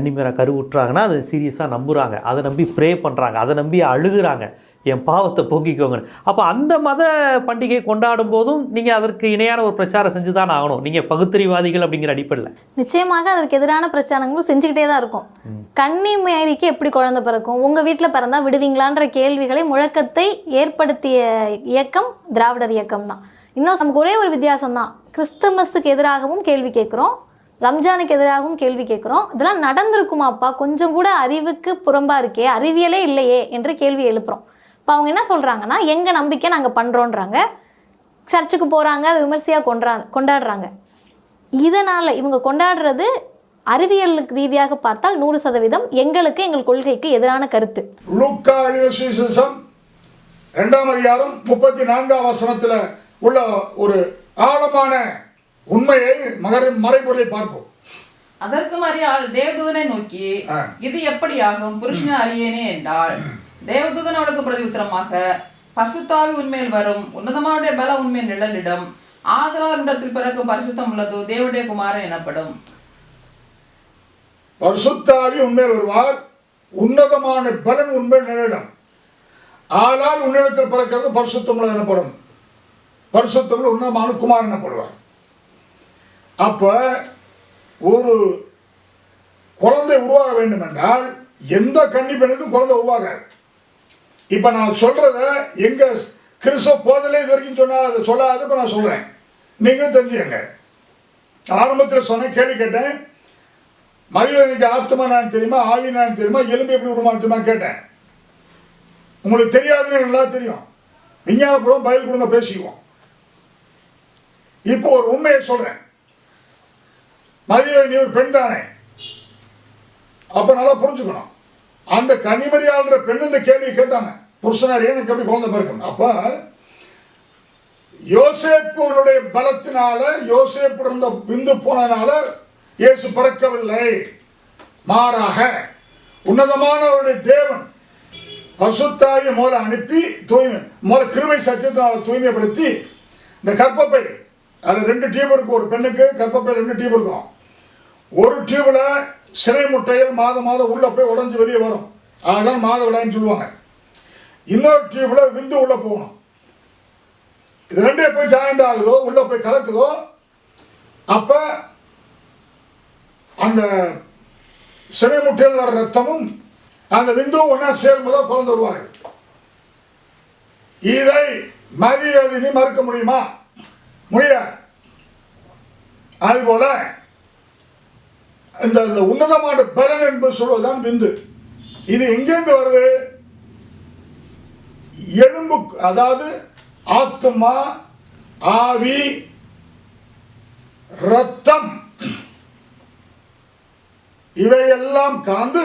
கன்னிமேரா கருவுற்றாங்கன்னா அதை சீரியஸாக நம்புகிறாங்க, அதை நம்பி ப்ரே பண்ணுறாங்க, அதை நம்பி அழுகுறாங்க, என் பாவத்தை போக்கிக்கோங்கன்னு. அப்போ அந்த மத பண்டிகை கொண்டாடும் போதும் நீங்கள் அதற்கு இணையான ஒரு பிரச்சாரம் செஞ்சு தான் ஆகணும், நீங்கள் பகுத்தறிவாதிகள் அப்படிங்கிற அடிப்படையில். நிச்சயமாக அதற்கு எதிரான பிரச்சாரங்களும் செஞ்சுக்கிட்டே தான் இருக்கும். கன்னிமேரிக்கு எப்படி குழந்தை பிறக்கும், உங்கள் வீட்டில் பிறந்தா விடுவீங்களான்ற கேள்விகளை முழக்கத்தை ஏற்படுத்திய இயக்கம் திராவிடர் இயக்கம் தான். இன்னும் நமக்கு ஒரே ஒரு வித்தியாசம் தான், கிறிஸ்துமஸுக்கு எதிராகவும் கேள்வி கேட்குறோம், ரம்ஜானுக்கு எதிராகவும் கேள்வி கேட்குறோம். இதெல்லாம் நடந்திருக்குமாப்பா, கொஞ்சம் கூட அறிவுக்கு புறம்பாக இருக்கே, அறிவியலே இல்லையே என்று கேள்வி எழுப்புகிறோம். இப்போ அவங்க என்ன சொல்கிறாங்கன்னா, எங்கள் நம்பிக்கை நாங்கள் பண்ணுறோன்றாங்க, சர்ச்சுக்கு போகிறாங்க, அதை விமர்சையாக கொண்டாடுறாங்க. இதனால் இவங்க கொண்டாடுறது அறிவியல் ரீதியாக பார்த்தால் 100% எங்களுக்கு, எங்கள் கொள்கைக்கு எதிரான கருத்து. லூக்கா 2ஆம் அதிகாரம் 34ஆம் வசனத்தில் உள்ள ஒரு ஆழமான உண்மையை மறைபொருளை பார்ப்போம். அதற்கு மரியாள் தேவதூதனை நோக்கி, இது எப்படி ஆகும், புருஷனை அறியேனே என்றாள். தேவதூதன் அவளுக்கு பிரதி உத்தரமாக, பரிசுத்தாவி உண்மையில் வரும், உன்னதமாவுடைய பல உண்மையின் நிழலிடம், ஆதலால் இடத்தில் பிறக்கும் பரிசுத்தம் உள்ளது, தேவனுடைய குமாரன் எனப்படும். பரிசுத்தாவி உண்மையில் வருவார், உன்னதமான பலன் உண்மையில் நிழலிடம், ஆளால் உன்னிடத்தில் பிறக்கிறது பரிசுத்தம் உள்ளது எனப்படும். பரிசுத்தம் உன்னதமான குமாரன் எனப்படுவார். அப்ப ஒரு குழந்தை உருவாக வேண்டும் என்றால் எந்த கன்னி பெண்ணுக்கும் குழந்தை உருவாகாது. இப்ப நான் சொல்றத எங்க கிறிஸ்தவ போதலே இது வரைக்கும் சொன்னா அதை சொல்லாது. இப்ப நான் சொல்றேன், நீங்க தெரிஞ்சுங்க. ஆரம்பத்தில் சொன்ன கேள்வி கேட்டேன், மனிதனுக்கு ஆத்மா நான் தெரியுமா, ஆவி நான் தெரியுமா, எலும்பு எப்படி உருவான்னு தெரியுமா கேட்டேன். உங்களுக்கு தெரியாதுன்னு நல்லா தெரியும், விஞ்ஞானப்பூர்வம் பதில் கொடுங்க, பேசிக்குவோம். இப்போ ஒரு உண்மையை சொல்றேன், மதிய நீ ஒரு பெண் தானே, அப்ப நல்லா புரிஞ்சுக்கணும். அந்த கன்னிமரியாள்ன்ற பெண் இந்த கேள்வி கேட்டாங்க, புருஷனார் எனக்கு எப்படி குழந்தை பிறக்கும். அப்ப யோசேப்புடைய பலத்தினால, யோசேப்பு இருந்த விந்து போனதுனால இயேசு பிறக்கவில்லை. மாறாக உன்னதமானவருடைய தேவன் பரிசுத்தாவியை முதல்ல அனுப்பி முதல்ல கிருபை சத்தியத்தினால தூய்மைப்படுத்தி இந்த கர்ப்பப்பை, அது 2 டியூப் இருக்கும், ஒரு பெண்ணுக்கு கர்ப்பப்பை 2 டியூப் இருக்கும். ஒரு டியூப்ல சினை முட்டைகள் மாதம் உள்ள போய் உடஞ்சி வெளியே வரும், அதுதான் மாதவிடாய்ன்னு சொல்லுவாங்க. இன்னொரு டியூப்ல விந்து உள்ள போகணும். இது 2 போய் ஜாயிண்ட் ஆகுதோ, உள்ள போய் கலக்குதோ, அப்ப அந்த சினை முட்டையில் வர ரத்தமும் அந்த விந்துவும் ஒன்னா சேரும்போது குழந்தை உருவாங்க. இதை மதியதினி மறுக்க முடியுமா? முடியாது. அதுபோல இந்த உன்னதமான பலன் என்பது சொல்வதுதான் விந்து. இது எங்கேருந்து வருது? எலும்பு, அதாவது ஆத்மா, ஆவி, ரத்தம் இவையெல்லாம் கலந்து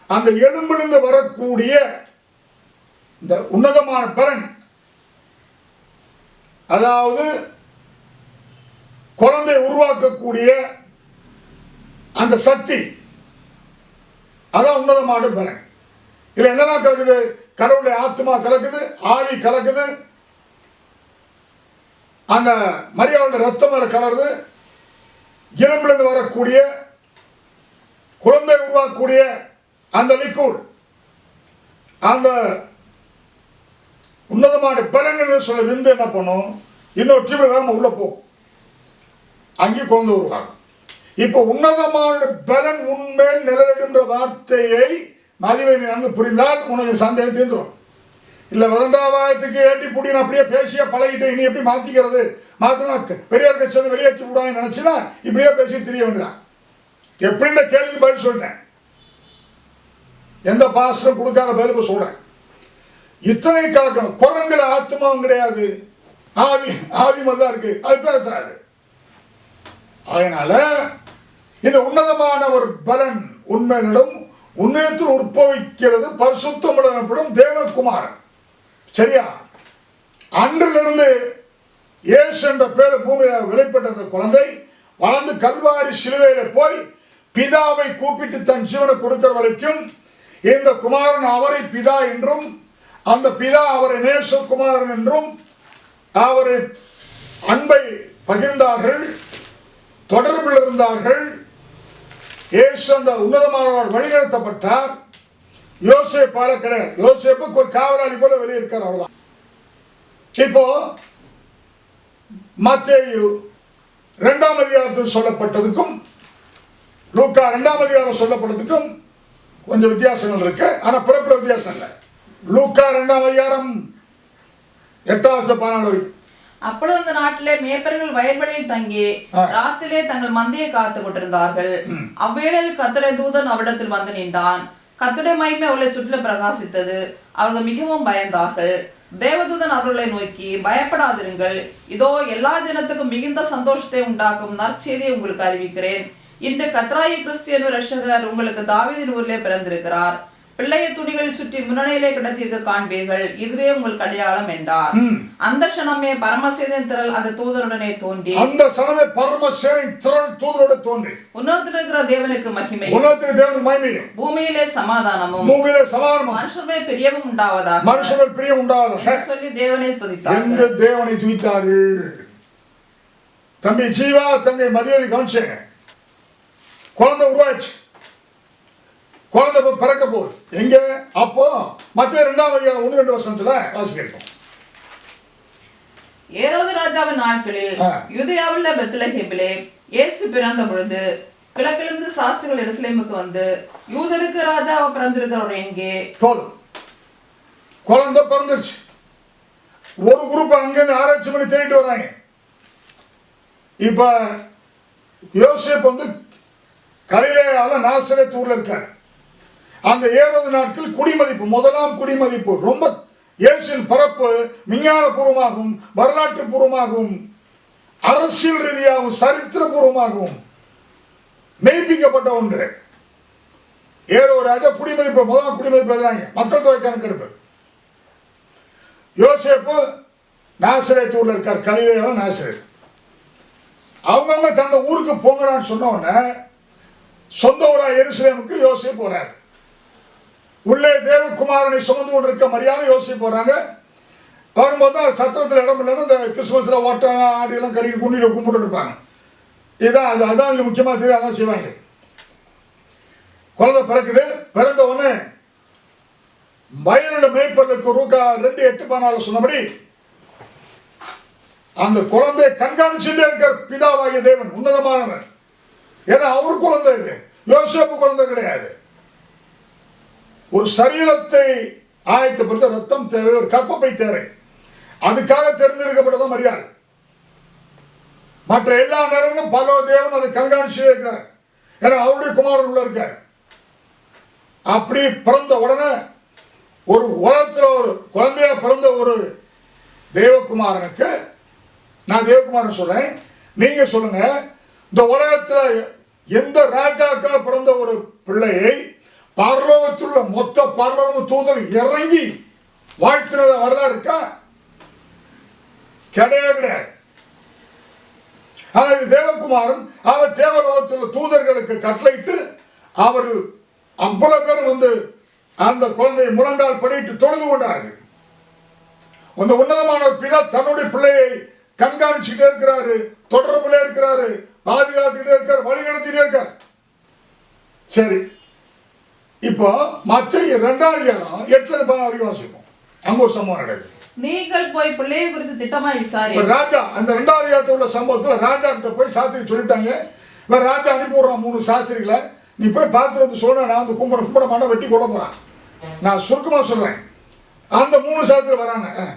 அந்த எலும்பிலிருந்து வரக்கூடிய இந்த உன்னதமான பலன், அதாவது குழந்தை உருவாக்கக்கூடிய அந்த சக்தி, அதான் உன்னதமான பலன். இதுல என்னெல்லாம் கலக்குது? கடவுளுடைய ஆத்மா கலக்குது, ஆவி கலக்குது, அந்த மரியாளுடைய ரத்தம் கலருது, எலும்பிலிருந்து வரக்கூடிய குழந்தை உருவாக்கக்கூடிய அந்த லிக்விட், அந்த உன்னதமான பலன் சொல்ல விந்து என்ன பண்ணும், இன்னொரு டியூப்ல வேகமா உள்ள போகும், அங்கே குழந்தை உருவாகும். இப்போ உன்னதமான பலன் உண்மையில் நிழலிடுன்ற வார்த்தையை மதிவனை நன்கு புரிந்தால் உனக்கு சந்தேகம் தீர்ந்துடும். இல்லை வதண்டாவாயத்துக்கு ஏட்டி புடின்னு அப்படியே பேசிய பழகிட்டு இனி எப்படி மாற்றிக்கிறது, மாற்றினா பெரியார் கட்சி வெளியேற்றி விடுவாங்கன்னு நினச்சினா இப்படியே பேசி தெரிய வேண்டியதான். எப்படின்ற கேள்விக்கு பதில் சொல்லிட்டேன், எந்த பாஸ்டரும் கொடுக்காத பதில் சொல்றேன். இத்தனை கலக்கணும். குரங்குல ஆத்மாவும் கிடையாது, ஆவி மாதிரி தான் இருக்கு, அது பேசாது. அதனால இந்த உன்னதமான ஒரு பலன் உண்மையிடம் உண்மையத்தில் உற்பவிக்கிறது பரிசுத்தம் எனப்படும் தேவகுமாரன். சரியா? அன்றிலிருந்து இயேசு என்ற பேர் பூமியில வெளிப்பட்ட குழந்தை வளர்ந்து கல்வாரி சிலுவையில போய் பிதாவை கூப்பிட்டு தன் ஜீவனை கொடுக்கிற வரைக்கும் இந்த குமாரன் அவரை பிதா என்றும் அந்த பிதா அவரை நேசகுமாரன் என்றும் அவரை அன்பை பகிர்ந்தார்கள், தொடர்பில் இருந்தார்கள். இயேசு அந்த உன்னதமானவர் வழிநடத்தப்பட்டார். யோசேப்பால கிடையாது. யோசேப்புக்கு ஒரு காவலாளி போல வெளியே இருக்கார், அவ்வளவுதான். இப்போ மத்தேயு 2ஆம் அதிகாரத்தில் சொல்லப்பட்டதுக்கும் லூக்கா 2ஆம் அதிகாரம் சொல்லப்பட்டதுக்கும் கொஞ்சம் வித்தியாசங்கள் இருக்கு. ஆனா பிறப்புல வித்தியாசம் இல்லை. லூக்கா 2ஆம் அதிகாரம் 8-14 வரைக்கும். அப்பொழுது அந்த நாட்டிலே மேய்ப்பர்கள் வயல்வெளியில் தங்கி ராத்திரிலே தங்கள் மந்தையை காத்து கொண்டிருந்தார்கள். அவ்வேளையில் கர்த்தருடைய தூதன் அவ்விடத்தில் வந்து நின்றான். கர்த்தருடைய மகிமை அவர்களை சுற்றிலும் பிரகாசித்தது. அவர்கள் மிகவும் பயந்தார்கள். தேவதூதன் அவர்களை நோக்கி, பயப்படாதிருங்கள், இதோ எல்லா ஜனத்துக்கும் மிகுந்த சந்தோஷத்தை உண்டாக்கும் நற்செய்தியை உங்களுக்கு அறிவிக்கிறேன். இன்று கர்த்தராகிய கிறிஸ்து என்னும் இரட்சகர் உங்களுக்கு தாவீதின் ஊரிலே பிறந்திருக்கிறார். பிள்ளைய துணிகள் சுற்றி முன்னணியிலே கிடத்தியிருக்க காண்பீர்கள், இதுவே உங்களுக்கு அடையாளம் என்றார். அந்த க்ஷணமே பரமசேதன் திரள் அந்த தூதருடனே தோன்றி உன்னதத்தில் இருக்கிற தேவனுக்கு மகிமை, பூமியிலே சமாதானமும் மனுஷமே பிரியமும் உண்டாவதாக சொல்லி தேவனை துதித்தார்கள். தம்பி ஜீவா, தங்கை மதியலி கவனிச்சேங்க. குழந்தை உருவாச்சு, குழந்தை பிறக்க போகுது. எங்க? அப்போ மத்திய 2ஆம் அதிகாரம் 1-2 வசனத்துல வாசிக்கிறோம். ஏரோது ராஜாவின் நாட்களில் யூதேயாவுள்ள பெத்லகேமிலே இயேசு பிறந்த பொழுது கிழக்கிலிருந்து சாஸ்திரிகள் எருசலேமுக்கு வந்து, யூதருக்கு ராஜாவை பிறந்திருக்கிறவர் எங்கே? போதும், குழந்தை பிறந்துருச்சு. ஒரு குரூப் அங்கிருந்து ஆராய்ச்சி பண்ணி தேடிட்டு வராங்க. இப்ப யோசேப்பு வந்து கலிலேயாவுல நாசரேத் ஊர்ல இருக்காரு. அந்த ஏரோது நாட்கள் குடிமதிப்பு, முதலாம் குடிமதிப்பு ரொம்ப இயேசுவின் பரப்பு விஞ்ஞானபூர்வமாகவும் வரலாற்று பூர்வமாகவும் அரசியல் ரீதியாகவும் சரித்திர பூர்வமாகவும் மெய்ப்பிக்கப்பட்ட ஒன்று. ஏரோது ராஜா குடிமதிப்பு, முதலாம் குடிமதிப்பு எழுதுறாங்க, மக்கள் தொகை கணக்கெடுப்பு. யோசேப்பு நாசரேத் ஊர்ல இருக்கார், கலிலேயாவுல நாசரேத். அவங்கவுங்க தங்க ஊருக்கு போங்கடான்னு சொன்ன உடனே சொந்த ஊரா எருசலேமுக்கு யோசேப்பு போறாரு. உள்ளே தேவகுமாரனை சுமந்து கொண்டு இருக்க மரியாதை யோசிச்சு போறாங்க. வரும்போது சத்திரத்தில் இடம் இல்லைன்னு இந்த கிறிஸ்துமஸ்ல ஓட்ட ஆடி எல்லாம் கறி குண்டியில் கும்பிட்டு இருப்பாங்க. இதான் அதான் இங்க முக்கியமா தெரியும், அதான் செய்வாங்க. குழந்தை பிறக்குது. பிறந்த உடனே வயலுடைய மேய்ப்பர்களுக்கு லூக்கா 2:8-14 சொன்னபடி அந்த குழந்தையை கண்காணிச்சுட்டே இருக்க பிதாவாகிய தேவன் உன்னதமானவர். ஏன்னா அவரு குழந்தை, இது யோசேப்பு குழந்தை கிடையாது. ஒரு சரீரத்தை ஆயத்தப்படுத்த ரத்தம் தேவை, ஒரு கற்பப்பை தேவை. அதுக்காக தேர்ந்தெடுக்கப்பட்டதான் மரியாதை. மற்ற எல்லா நேரங்களும் பல தேவன் அதை கண்காணிச்சு இருக்கிறார். ஏன்னா அவருடைய குமாரன் உள்ள இருக்கார். அப்படி பிறந்த உடனே ஒரு உலகத்தில் ஒரு குழந்தையா பிறந்த ஒரு தேவகுமாரனுக்கு, நான் தேவகுமாரன் சொல்றேன், நீங்க சொல்லுங்க, இந்த உலகத்தில் எந்த ராஜாக்காக பிறந்த ஒரு பிள்ளையை பரலோகத்துள்ள மொத்த பரலோகம் தூதர் இறங்கி வாழ்த்தினத வரலாறு இருக்கா? கிடையாது. ஆனால் தேவகுமாரன் அவர் தேவலோகத்துள்ள தூதர்களுக்கு கட்டளையிட்டு அவர்கள் அவ்வளவு பேரும் வந்து அந்த குழந்தையை முழங்கால் படிட்டு தொழுது கொண்டார்கள். அந்த உன்னதமான பிதா தன்னுடைய பிள்ளையை கண்காணிச்சுட்டே இருக்கிறாரு, தொடர்புல இருக்கிறாரு, பாதுகாத்துக்கிட்டே இருக்காரு, வழிநடத்திட்டே இருக்காரு. சரி, இப்போ மத்திய 2ஆம் அதிகாரம் 8-14 வாசிப்போம். அங்க ஒரு சம்பவம் நடக்குது. நீங்கள் போய் பிள்ளையை குறித்து திட்டமாய் விசாரி. ராஜா அந்த 2ஆம் அதிகாரத்தில் உள்ள சம்பவத்தில் ராஜா கிட்ட போய் சாஸ்திரி சொல்லிட்டாங்க. ராஜா அனுப்பி விடுறான் 3 சாஸ்திரிகளை, நீ போய் பார்த்துட்டு வந்து சொல்ல, நான் வந்து கும்பிட மாட்டேன், வெட்டி கொள்ள போறான். நான் சுருக்கமா சொல்றேன். அந்த 3 சாஸ்திரி வராங்க.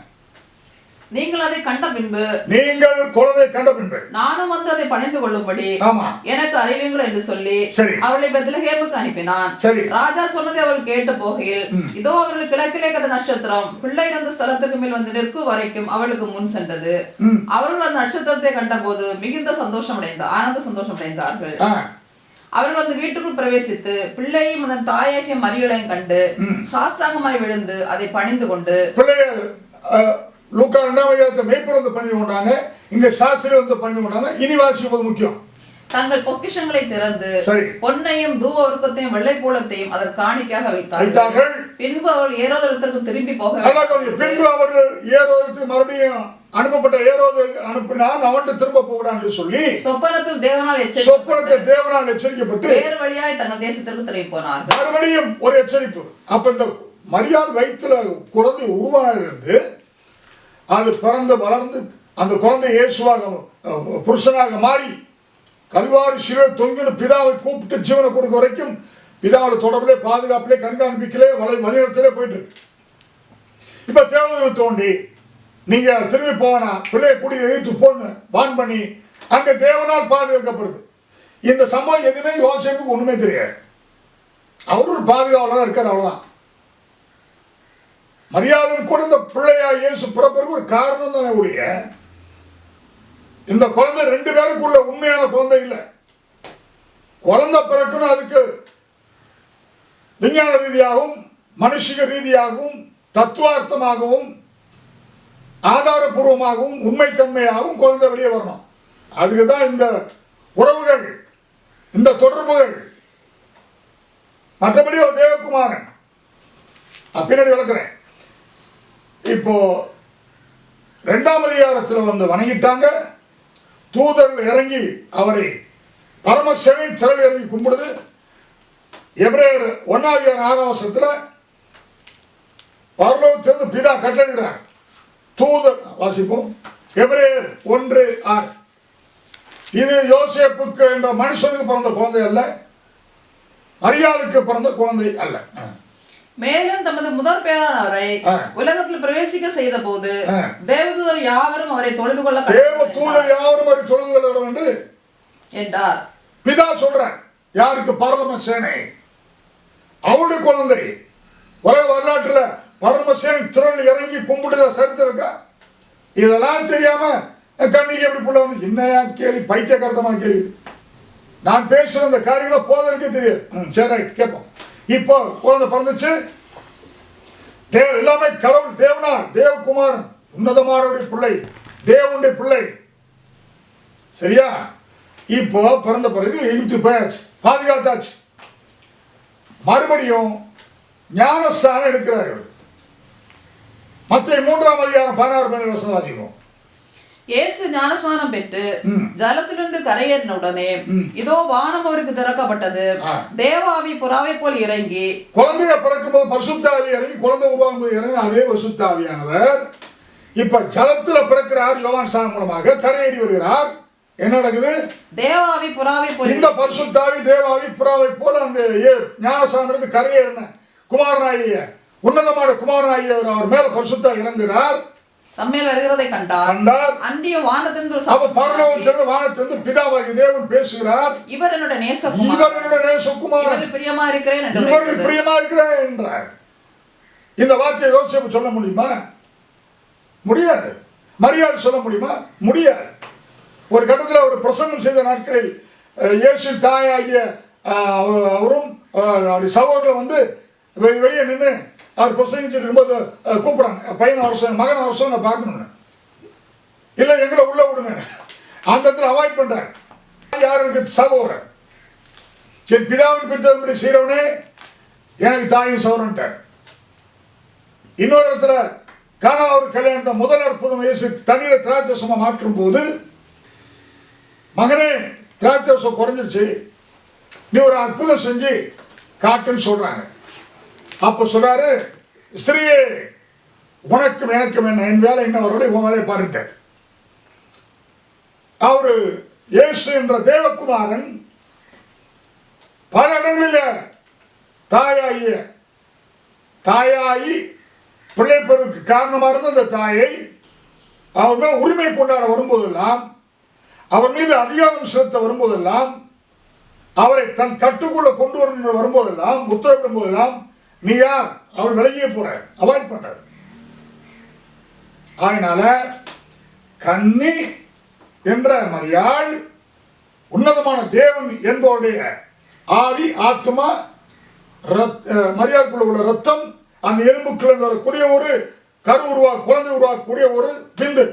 நீங்கள் அதை கண்ட பின்பு, நீங்கள் குழந்தை கண்ட பின்பு நானும் வந்து அதை பணிந்து கொள்ளும்படி எனக்கு அறிவியுங்கள் என்று சொல்லி அவளை பெத்லகேமுக்கு அனுப்பினான். ராஜா சொன்னதை அவள் கேட்டு போகையில், இதோ அவர்கள் கிழக்கிலே கண்ட நட்சத்திரம் பிள்ளை இருந்த ஸ்தலத்துக்கு மேல் வந்து நிற்கும் வரைக்கும் அவளுக்கு முன் சென்றது. அவர்கள் அந்த நட்சத்திரத்தை கண்ட போது மிகுந்த ஆனந்த சந்தோஷம் அடைந்தார்கள். அவர்கள் அந்த வீட்டுக்குள் பிரவேசித்து பிள்ளையும் அதன் தாயாகிய மரியளையும் கண்டு சாஷ்டாங்கமாய் விழுந்து அதை பணிந்து கொண்டு, லூக்கா 2ஆம் அதிகாரத்தை மேய்ப்பர் வந்து பண்ணி கொண்டாங்க, இங்க சாஸ்திரி வந்து பண்ணி கொண்டாங்க. இனி வாசிப்பது முக்கியம். தங்கள் பொக்கிஷங்களை திறந்து சரி. பொன்னையும் தூப வர்க்கத்தையும் வெள்ளை போலத்தையும் அதற்கு காணிக்கையாக வைத்தார்கள். பின்பு அவள் ஏரோதிடத்திற்கு திரும்பி போக பின்பு அவர்கள் ஏரோதுக்கு மறுபடியும் அனுப்பப்பட்ட ஏரோது அனுப்பினான், அவன்கிட்ட திரும்ப போகிறான்னு சொல்லி சொப்பனத்தில் தேவனால் எச்சரிக்கப்பட்டு வேறு வழியாய் தங்கள் தேசத்திற்கு திரும்பி போனார்கள். மறுபடியும் ஒரு எச்சரிப்பு. அப்ப இந்த மரியாள் வயிற்றுல குழந்தை உருவாயிருந்து அது பிறந்து வளர்ந்து அந்த குழந்தை இயேசுவாக புருஷனாக மாறி கல்வாரி சிலுவை தொங்கின பிதாவை கூப்பிட்டு ஜீவனை கொடுக்க வரைக்கும் பிதாவோட தொடர்பிலே பாதுகாப்பிலே கண்காணிப்பிக்கலே வழிநடத்திலே போயிட்டு இருக்கு. இப்ப தேவதூதன் தோண்டி நீங்க திரும்பி போனா பிள்ளையை கூட்டி எதிர்த்து போன்னு வான் பண்ணி அங்க தேவனால் பாதுகாக்கப்படுது. இந்த சம்பவம் எதுவுமே யோசேப்புக்கு ஒண்ணுமே தெரியாது. அவர் ஒரு பாதுகாவலராக இருக்கார், அவ்வளவுதான். மரியாதையும் கூட இந்த பிள்ளையா இயேசு பிறப்பிற்கு ஒரு காரணம் தானே ஒழிய இந்த குழந்தை 2 பேருக்குள்ள உண்மையான குழந்தை இல்லை. குழந்தை பிறக்கணும், அதுக்கு விஞ்ஞான ரீதியாகவும் மனுஷிக ரீதியாகவும் தத்துவார்த்தமாகவும் ஆதாரபூர்வமாகவும் உண்மைத்தன்மையாகவும் குழந்தை வெளியே வரணும். அதுக்கு தான் இந்த உறவுகள், இந்த தொடர்புகள். மற்றபடி ஒரு தேவகுமாரன் பின்னாடி வளர்க்குறேன். இப்போ 2ஆம் அதிகாரத்தில் வந்து வணங்கிட்டாங்க. தூதர்கள் இறங்கி அவரை பரமசேவின் திரள் இறங்கி கும்பிடுது. எபிரேயர் 1ஆம் அதிகாரம் 6ஆம் வசனத்தில் பரலோகத்திலிருந்து பிதா கட்டளையிடுறார். தூதர் வாசிப்போம். எபிரேயர் 1:6. இது யோசேப்புக்கு என்ற மனுஷனுக்கு பிறந்த குழந்தை அல்ல, மரியாளுக்கு பிறந்த குழந்தை அல்ல. மேலும் தமது முதற் பேரானவரை உலகத்தில் பிரவேசிக்க செய்த போது தேவதூதர் யாவரும் அவரை தொழுது கொள்ள வேண்டும் என்றார். பிதா சொல்றார். யாருக்கு? பரமசேனை, அவருடைய குழந்தை. உலக வரலாற்றுல பரமசேனை திரள் இறங்கி கும்பிடுத சரித்திருக்கா? இதெல்லாம் தெரியாம கண்ணிக்கு எப்படி புள்ள வந்து என்னையா கேள்வி, பைத்தியக்காரத்தமான கேள்வி. நான் பேசுற அந்த காரியங்களை போதற்கே தெரியாது. சரி, கேட்போம். இப்போ குழந்தை பிறந்துச்சு. எல்லாமே கடவுள், தேவனார், தேவகுமாரன், உன்னதமானவருடைய பிள்ளை, தேவனுடைய பிள்ளை. சரியா? இப்போ பிறந்த பிறகு எகிப்து போயாச்சு, பாதுகாத்தாச்சு. மறுபடியும் ஞானஸ்தானம் எடுக்கிறார்கள். மத்திய 3ஆம் அதிகாரம் 16 வசனம் வாசிப்போம். இயேசு ஞானஸ்நானம் பெற்று ஜலத்திலிருந்து கரையேறின உடனே இதோ வானம் அவருக்கு திறக்கப்பட்டது. தேவாவி புறாவை போல் இறங்கி, குழந்தைய பிறக்கும் போது பரிசுத்த ஆவி இறங்கி, குழந்தை உருவாகும் போது இறங்கி அதே பரிசுத்த ஆவியானவர் இப்ப ஜலத்துல பிறக்கிறார். யோவான் ஸ்நானம் மூலமாக கரையேறி வருகிறார். என்ன நடக்குது? தேவாவி புறாவை போல். இந்த பரிசுத்த ஆவி தேவாவி புறாவை போல அந்த ஞானஸ்நானம் எடுத்து கரையேறின குமாரனாகிய உன்னதமான குமாரனாகிய அவர் மேல பரிசுத்த இறங்குகிறார். தம்மேல் வருகிறதை கண்டார். அன்றியும் வானத்திலிருந்து பிதாவாகிய தேவன் பேசுகிறார். இவர் என்னுடைய நேசகுமாரன், பிரியமா இருக்கிறேன் என்றார். இந்த வார்த்தையை யோசேப்பு சொல்ல முடியுமா? முடியாது. மரியாள் சொல்ல முடியுமா? முடியாது. ஒரு கட்டத்தில் அவர் பிரசங்கம் செய்த நாட்களில் இயேசு தாயாகிய அவரும் சகோதரர்கள் வந்து வெளியே நின்று அவர் பிரசங்கிச்சுட்டு இருக்கும்போது கூப்பிட்றாங்க, பையன் அவசரம், மகன் அவசரம், நான் பார்க்கணுன்னு. இல்லை, எங்களை உள்ள விடுங்க. அந்த இடத்துல அவாய்ட் பண்றாங்க. யாருக்கு? சகோதரன். என் பிதாவின் பித்தம்படி செய்கிறவனே எனக்கு தாயும் சகோதரன்ட்டார். இன்னொரு இடத்துல கானா ஒரு கல்யாணத்தை முதல் அற்புதம் இயேசு தண்ணீரை திராட்சரசமா மாற்றும் போது, மகனே திராட்சரசம் குறைஞ்சிருச்சு, நீ ஒரு அற்புதம் செஞ்சு காட்டுன்னு சொல்றாங்க. அப்ப சொல்றாரு, ஸ்திரீயே உனக்கும் எனக்கும் என்ன, என் வேலை என்ன வரவில்லை, உன் வேலையை பாருங்க. அவரு இயேசு என்ற தேவகுமாரன் பல இடங்களில் தாயாகி பிள்ளை பெருக்கு காரணமாக இருந்த அந்த தாயை அவர் மேல் உரிமை கொண்டாட வரும்போதெல்லாம், அவர் மீது அதிகாரம் செலுத்த வரும்போதெல்லாம், அவரை தன் கட்டுக்குள்ள கொண்டு வரும் வரும்போதெல்லாம், உத்தரவிடும் போதெல்லாம், நீ யார், அவர் விலகியே போற, அவாய்ட் பண்ற. அதனால கன்னி என்ற மரியாள் உன்னதமான தேவன் என்பவருடைய ஆவி, ஆத்மா, மரியாளுக்குள்ள உள்ள ரத்தம், அந்த எலும்புக்குள்ள வரக்கூடிய ஒரு கரு குழந்தை உருவாக்கக்கூடிய ஒரு பிந்து.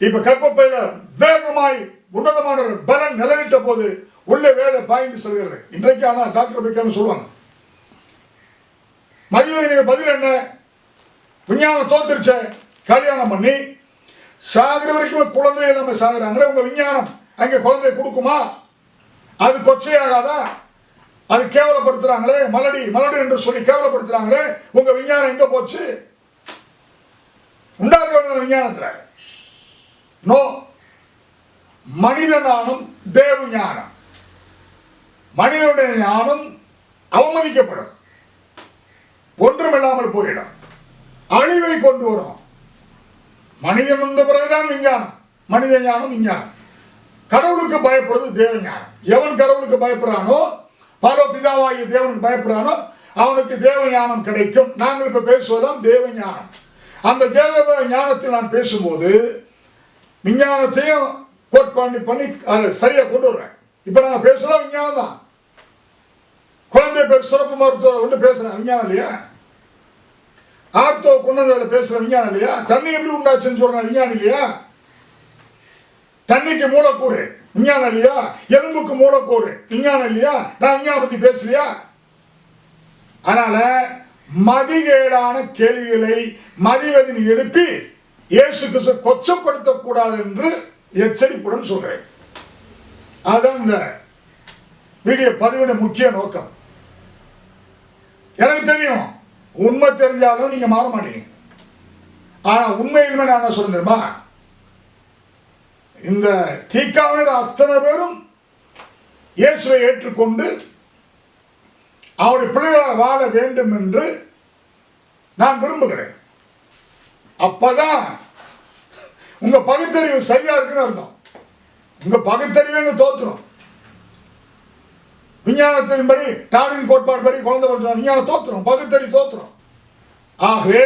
இப்ப கர்ப்பப்பையில வேகமாய் உன்னதமான ஒரு பலன் நிலையிட்ட போது உள்ளே வேலை பாய்ந்து செல்கிறது. இன்றைக்கு ஆனால் டாக்டர் வைக்காம சொல்லுவாங்க, மதிவதனுக்கு பதில் என்ன? விஞ்ஞானம் தோத்துருச்ச, கல்யாணம் பண்ணி சாகிற வரைக்கும் குழந்தைய நம்ம சாகுறாங்களே, உங்க விஞ்ஞானம் அங்கே குழந்தைய கொடுக்குமா? அது கொச்சையாகாதா? அது கேவலப்படுத்துறாங்களே, மலடி மலடி என்று சொல்லி கேவலப்படுத்துறாங்களே, உங்க விஞ்ஞானம் எங்க போச்சு? உண்டாக்க வேண்டிய விஞ்ஞானத்தில் நோ. மனித ஞானம் தேவ ஞானம். மனிதனுடைய ஞானம் அவமதிக்கப்படும், ஒன்றுமில்லாமல் போயிடும், அழிவை கொண்டு வரும். மனிதன் வந்த பிறகுதான் விஞ்ஞானம், மனித ஞானம் விஞ்ஞானம். கடவுளுக்கு பயப்படுறது தேவ ஞானம். எவன் கடவுளுக்கு பயப்படுறானோ, பல பிதாவாகிய தேவனுக்கு பயப்படுறானோ அவனுக்கு தேவ ஞானம் கிடைக்கும். நாங்கள் இப்ப பேசுவதுதான் தேவ ஞானம். அந்த தேவ ஞானத்தில் நான் பேசும்போது விஞ்ஞானத்தையும் கோட் பண்ணி அதை சரியா கொண்டு வருவேன். இப்ப நான் பேசுறதா விஞ்ஞானம் தான். குழந்தை பேர் சிறப்பு மருத்துவரை கொண்டு பேசுறேன், விஞ்ஞானம் இல்லையா? ஆர்த்தோ கொண்டு பேசுற விஞ்ஞானம் இல்லையா? தண்ணி எப்படி உண்டாச்சுன்னு சொல்றேன், விஞ்ஞானம் இல்லையா? தண்ணிக்கு மூலக்கூறு விஞ்ஞானம் இல்லையா? எலும்புக்கு மூலக்கூறு விஞ்ஞானம் இல்லையா? நான் விஞ்ஞானம் பத்தி பேசலையா? அதனால மதிகேடான கேள்விகளை மதிவதன் எழுப்பி இயேசு கிறிஸ்து கொச்சப்படுத்தக்கூடாது என்று எச்சரிப்புடன் சொல்றேன். அதுதான் இந்த வீடியோ பதிவின் முக்கிய நோக்கம். எனக்கு தெரியும், உண்மை தெரிஞ்சாலும் நீங்க மாற மாட்டீங்க. ஆனா உண்மையிலுமே நான் என்ன சொல்ல தெரியுமா, இந்த தீக்காவினர் அத்தனை பேரும் இயேசுவை ஏற்றுக்கொண்டு அவருடைய பிள்ளைகளாக வாழ வேண்டும் என்று நான் விரும்புகிறேன். அப்பதான் உங்க பகுத்தறிவு சரியா இருக்குன்னு அர்த்தம். உங்க பகுத்தறிவு தோத்துரும். விஞ்ஞானத்தின்படி, டார்வின் கோட்பாடு படி குழந்தை விஞ்ஞானம் தோத்துரும், பகுத்தறிவு தோத்துரும். ஆகவே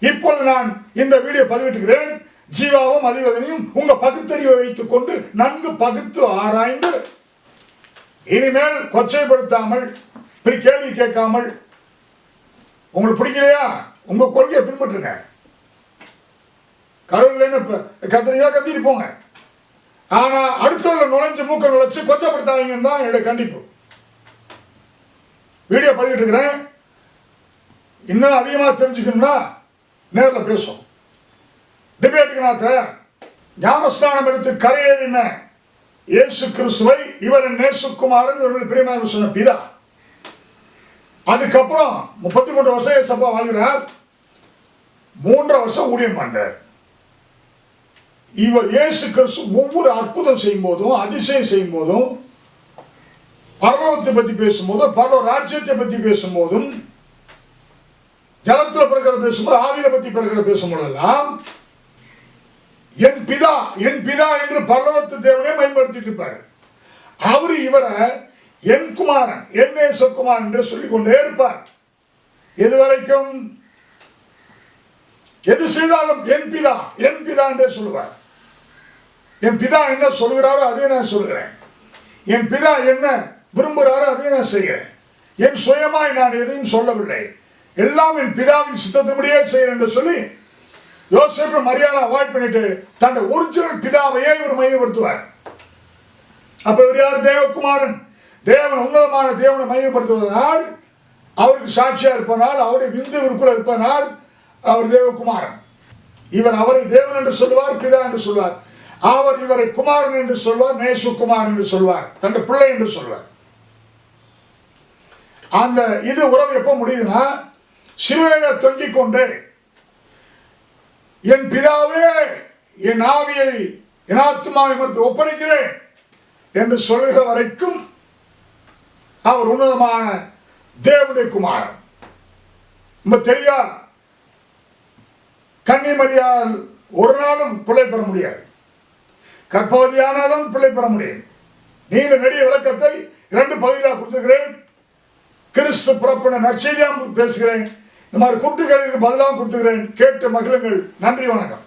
இப்பொழுது நான் இந்த வீடியோ பதிவிட்டுகிறேன். ஜீவாவும் அதிவதனையும் உங்க பகுத்தறிவை வைத்துக் கொண்டு நன்கு பகுத்து ஆராய்ந்து இனிமேல் கொச்சைப்படுத்தாமல், இப்படி கேள்வி கேட்காமல், உங்களுக்கு பிடிக்கலையா உங்க கொள்கையை பின்பற்றுங்க. கடவுள் கத்திரிக்கா கத்திட்டு போங்க. ஆனா அடுத்ததுல நுழைஞ்சு மூக்க நுழைச்சு கொச்சப்படுத்தாதீங்கன்னு தான் என்னுடைய கண்டிப்பு. வீடியோ பதிவிட்டு இருக்கிறேன். இன்னும் அதிகமாக தெரிஞ்சுக்கணும்னா நேரில் பேசுவோம். டிபேட்டுக்கு நான் தயார். ஞானஸ்நானம் எடுத்து கரையேறின இயேசு கிறிஸ்துவை இவர் நேசுக்குமாரன் இவர்கள் பிரியமாக சொன்ன பிதா. அதுக்கப்புறம் 33 வருஷம் இயேசப்பா வாழ்கிறார். 3 வருஷம் ஊழியம் பண்றார். இவர் இயேசு கிறிஸ்து ஒவ்வொரு அற்புதம் செய்யும் போதும், அதிசயம் செய்யும் போதும், பரலோகத்தை பற்றி பேசும்போதும், பரலோக ராஜ்யத்தை பற்றி பேசும்போதும், ஜலத்தில் பிறக்கிற பேசும்போது, ஆவியில பற்றி பிறக்கிற பேசும்போதெல்லாம் என் பிதா என் பிதா என்று பரலோகத்து தேவனே பயன்படுத்திட்டு இருப்பார். அவரு இவரை என் குமாரன், என் நேசகுமாரன் என்று சொல்லிக் கொண்டே இருப்பார். எதுவரைக்கும் எது செய்தாலும் என் பிதா என்றே சொல்லுவார். என் பிதா என்ன சொல்கிறாரோ அதே நான் சொல்கிறேன். என் பிதா என்ன விரும்புகிறாரோ அதே நான் செய்கிறேன். என் சுயமாய் நான் எதையும் சொல்லவில்லை, எல்லாம் என் பிதாவின் சித்தத்தின்படியே செய்கிறேன் என்று சொல்லி யோசேப்பு மரியாதை அவாய்ட் பண்ணிட்டு தன்னுடைய ஒரிஜினல் பிதாவையே இவர் மையப்படுத்துவார். அப்ப இவர் யார்? தேவகுமாரன். தேவன் உன்னதமான தேவனை மையப்படுத்துவதனால், அவருக்கு சாட்சியா இருப்பதனால், அவருடைய விந்து இவருக்குள்ள இருப்பதனால் அவர் தேவகுமாரன். இவர் அவரை தேவன் என்று சொல்வார், பிதா என்று சொல்வார். அவர் இவரை குமாரன் என்று சொல்வார், நேசுகுமாரன் என்று சொல்வார், தன்னுடைய பிள்ளை என்று சொல்வார். அந்த இது உறவு எப்ப முடியுதுன்னா, சிலுவையில தொங்கிக் கொண்டு என் பிதாவே என் ஆவியை என் ஆத்மாவை ஒப்படைக்கிறேன் என்று சொல்லுகிற வரைக்கும் அவர் உன்னதமான தேவனுடைய குமாரன். தெரியா, கன்னிமரியால் ஒரு நாளும் பிள்ளை பெற முடியாது. கர்ப்பவதியானாலும் பிள்ளை பெற முடியும். நீண்ட நெடிய விளக்கத்தை 2 பகுதியாக கொடுத்துக்கிறேன். கிறிஸ்து பிறப்பின நற்செய்தியாக பேசுகிறேன். இந்த மாதிரி கூட்டுகளுக்கு பதிலாக கொடுத்துக்கிறேன். கேட்டு மகிழுங்கள். நன்றி, வணக்கம்.